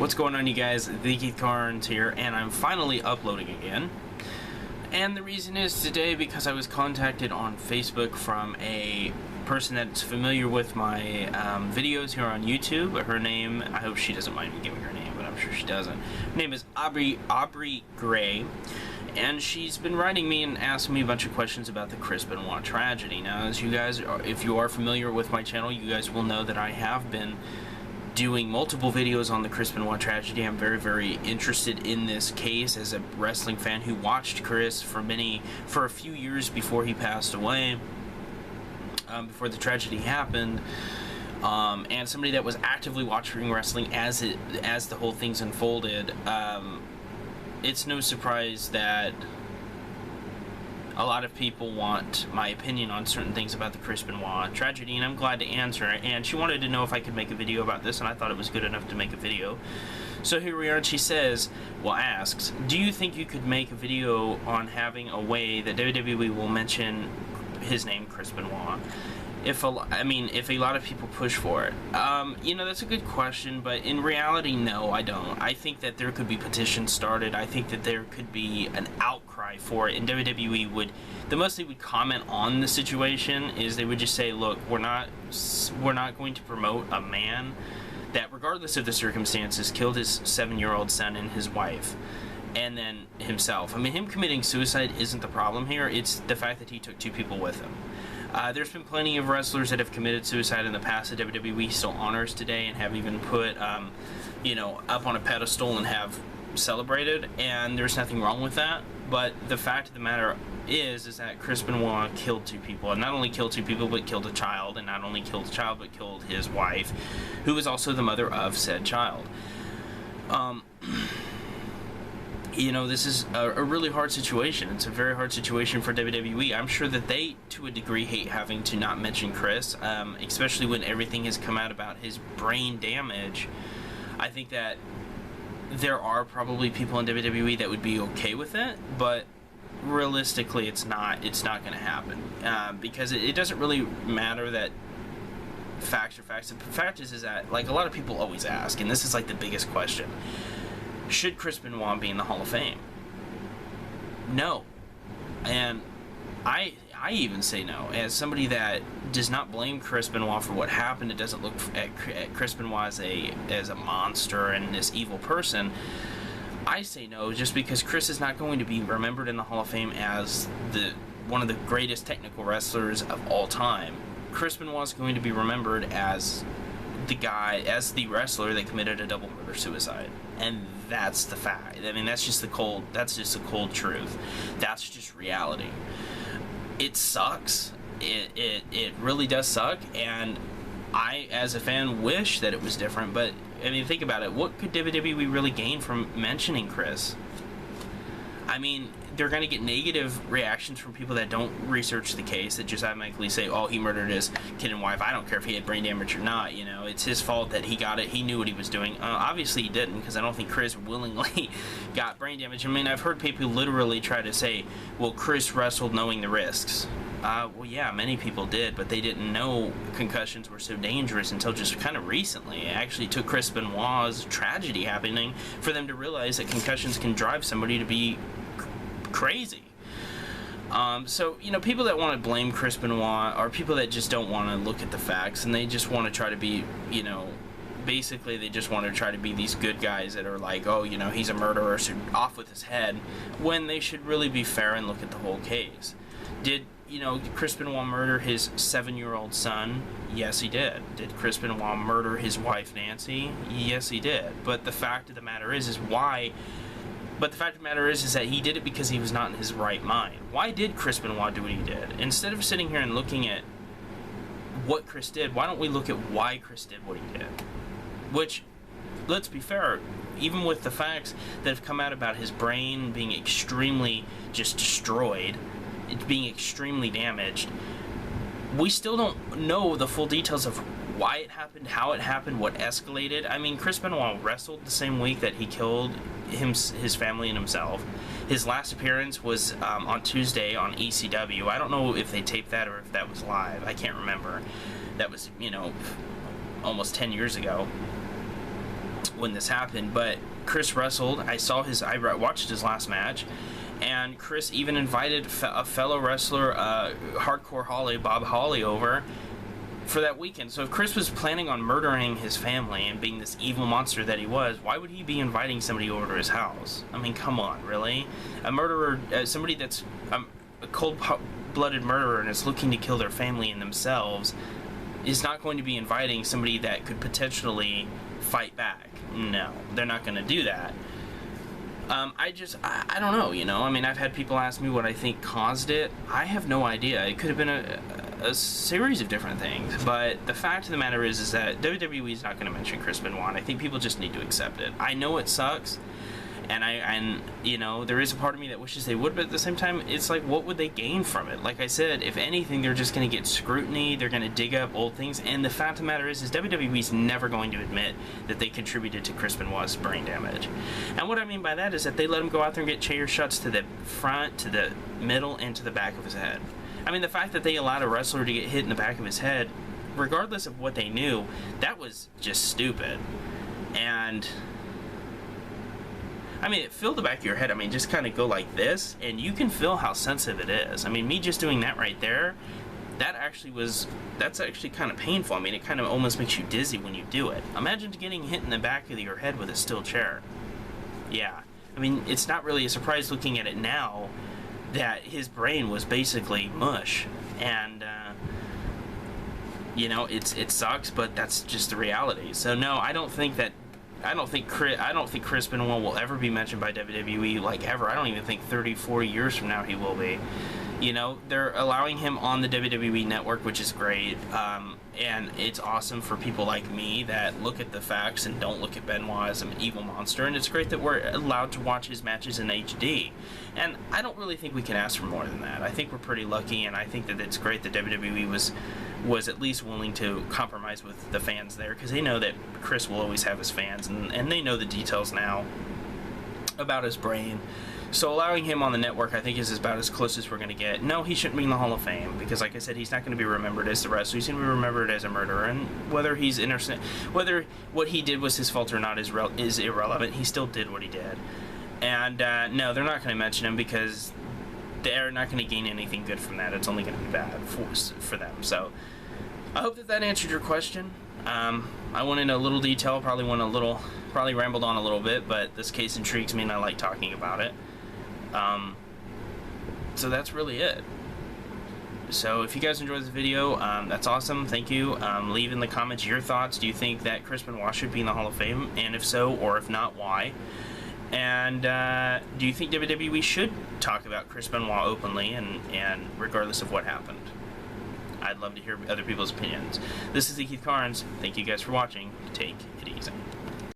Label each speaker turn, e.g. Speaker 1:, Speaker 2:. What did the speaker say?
Speaker 1: What's going on, you guys? The Keith Carnes here, and I'm finally uploading again. And the reason is today because I was contacted on Facebook from a person that's familiar with my videos here on YouTube. Her name, I hope she doesn't mind me giving her name, but I'm sure she doesn't. Her name is Aubrey Gray, and she's been writing me and asking me a bunch of questions about the Chris Benoit tragedy. Now, as you guys, if you are familiar with my channel, you guys will know that I have been doing multiple videos on the Chris Benoit tragedy. I'm very, very interested in this case as a wrestling fan who watched Chris for a few years before he passed away, before the tragedy happened, and somebody that was actively watching wrestling as the whole thing's unfolded. It's no surprise that a lot of people want my opinion on certain things about the Chris Benoit tragedy, and I'm glad to answer it. And she wanted to know if I could make a video about this, and I thought it was good enough to make a video. So here we are, and she says, well, asks, do you think you could make a video on having a way that WWE will mention his name, Chris Benoit, if a lot of people push for it? You know, that's a good question, but in reality, no, I don't. I think that there could be petitions started. I think that there could be an outcry for it, and WWE would, the most they would comment on the situation is they would just say, look, we're not going to promote a man that, regardless of the circumstances, killed his 7-year-old son and his wife, and then himself. I mean, him committing suicide isn't the problem here. It's the fact that he took 2 people with him. There's been plenty of wrestlers that have committed suicide in the past that WWE still honors today and have even put, you know, up on a pedestal and have celebrated, and there's nothing wrong with that. But the fact of the matter is that Chris Benoit killed 2 people, and not only killed 2 people, but killed a child, and not only killed a child, but killed his wife, who was also the mother of said child. You know, this is a really hard situation. It's a very hard situation for WWE. I'm sure that they, to a degree, hate having to not mention Chris, especially when everything has come out about his brain damage. I think that there are probably people in WWE that would be okay with it, but realistically, it's not going to happen, because it doesn't really matter that facts are facts. The fact is that, like, a lot of people always ask, and this is like the biggest question: should Chris Benoit be in the Hall of Fame? No. And I even say no. As somebody that does not blame Chris Benoit for what happened, it doesn't look at Chris Benoit as a monster and this evil person, I say no, just because Chris is not going to be remembered in the Hall of Fame as one of the greatest technical wrestlers of all time. Chris Benoit is going to be remembered as the wrestler that committed a double murder suicide, and that's the fact. I mean, that's just the cold truth. That's just reality. It sucks. It really does suck, and I, as a fan, wish that it was different. But I mean, think about it. What could WWE really gain from mentioning Chris? I mean, they're going to get negative reactions from people that don't research the case, that just automatically say, oh, he murdered his kid and wife. I don't care if he had brain damage or not. You know, it's his fault that he got it. He knew what he was doing. Obviously, he didn't, because I don't think Chris willingly got brain damage. I mean, I've heard people literally try to say, well, Chris wrestled knowing the risks. Well, yeah, many people did, but they didn't know concussions were so dangerous until just kind of recently. It actually took Chris Benoit's tragedy happening for them to realize that concussions can drive somebody to be crazy. So, you know, people that want to blame Chris Benoit are people that just don't want to look at the facts, and they just want to try to be, you know, basically they just want to try to be these good guys that are like, oh, you know, he's a murderer, so off with his head, when they should really be fair and look at the whole case. Did Chris Benoit murder his 7-year-old son? Yes, he did. Did Chris Benoit murder his wife, Nancy? Yes, he did. But the fact of the matter is that he did it because he was not in his right mind. Why did Chris Benoit do what he did? Instead of sitting here and looking at what Chris did, why don't we look at why Chris did what he did? Which, let's be fair, even with the facts that have come out about his brain being extremely just destroyed, it being extremely damaged, we still don't know the full details of why it happened, how it happened, what escalated. I mean, Chris Benoit wrestled the same week that he killed his family and himself. His last appearance was on Tuesday on ECW. I don't know if they taped that or if that was live. I can't remember. That was, you know, almost 10 years ago. when this happened, but Chris wrestled. I watched his last match, and Chris even invited a fellow wrestler, Hardcore Holly, Bob Holly, over for that weekend. So if Chris was planning on murdering his family and being this evil monster that he was, why would he be inviting somebody over to his house? I mean, come on, really? A murderer, somebody that's a cold-blooded murderer and is looking to kill their family and themselves, is not going to be inviting somebody that could potentially fight back. No, they're not going to do that. I don't know, you know? I mean, I've had people ask me what I think caused it. I have no idea. It could have been a series of different things, but the fact of the matter is that WWE is not going to mention Chris Benoit. I think people just need to accept it. I know it sucks, and you know, there is a part of me that wishes they would, but at the same time, it's like, what would they gain from it? Like I said, if anything, they're just going to get scrutiny, they're going to dig up old things, and the fact of the matter is WWE's never going to admit that they contributed to Chris Benoit's brain damage. And what I mean by that is that they let him go out there and get chair shots to the front, to the middle, and to the back of his head. I mean, the fact that they allowed a wrestler to get hit in the back of his head, regardless of what they knew, that was just stupid. And I mean, feel the back of your head. I mean, just kind of go like this, and you can feel how sensitive it is. I mean, me just doing that right there, that's actually kind of painful. I mean, it kind of almost makes you dizzy when you do it. Imagine getting hit in the back of your head with a steel chair. Yeah. I mean, it's not really a surprise looking at it now that his brain was basically mush. And, you know, it sucks, but that's just the reality. So, no, I don't think Chris Benoit will ever be mentioned by WWE, like, ever. I don't even think 30, 40 years from now he will be. You know, they're allowing him on the WWE network, which is great, and it's awesome for people like me that look at the facts and don't look at Benoit as an evil monster, and it's great that we're allowed to watch his matches in HD. And I don't really think we can ask for more than that. I think we're pretty lucky, and I think that it's great that WWE was at least willing to compromise with the fans there, because they know that Chris will always have his fans, and they know the details now about his brain. So allowing him on the network, I think, is about as close as we're going to get. No, he shouldn't be in the Hall of Fame, because like I said, he's not going to be remembered as the wrestler. He's going to be remembered as a murderer, and whether he's innocent, whether what he did was his fault or not is irrelevant. He still did what he did. And no, they're not going to mention him, because they're not going to gain anything good from that. It's only going to be bad for them. So I hope that answered your question. I went into a little detail, probably rambled on a little bit, but this case intrigues me and I like talking about it. So that's really it. So if you guys enjoyed this video, that's awesome. Thank you. Leave in the comments your thoughts. Do you think that Chris Benoit should be in the Hall of Fame? And if so, or if not, why? And do you think WWE should talk about Chris Benoit openly and regardless of what happened? I'd love to hear other people's opinions. This is the Keith Carnes. Thank you guys for watching. Take it easy.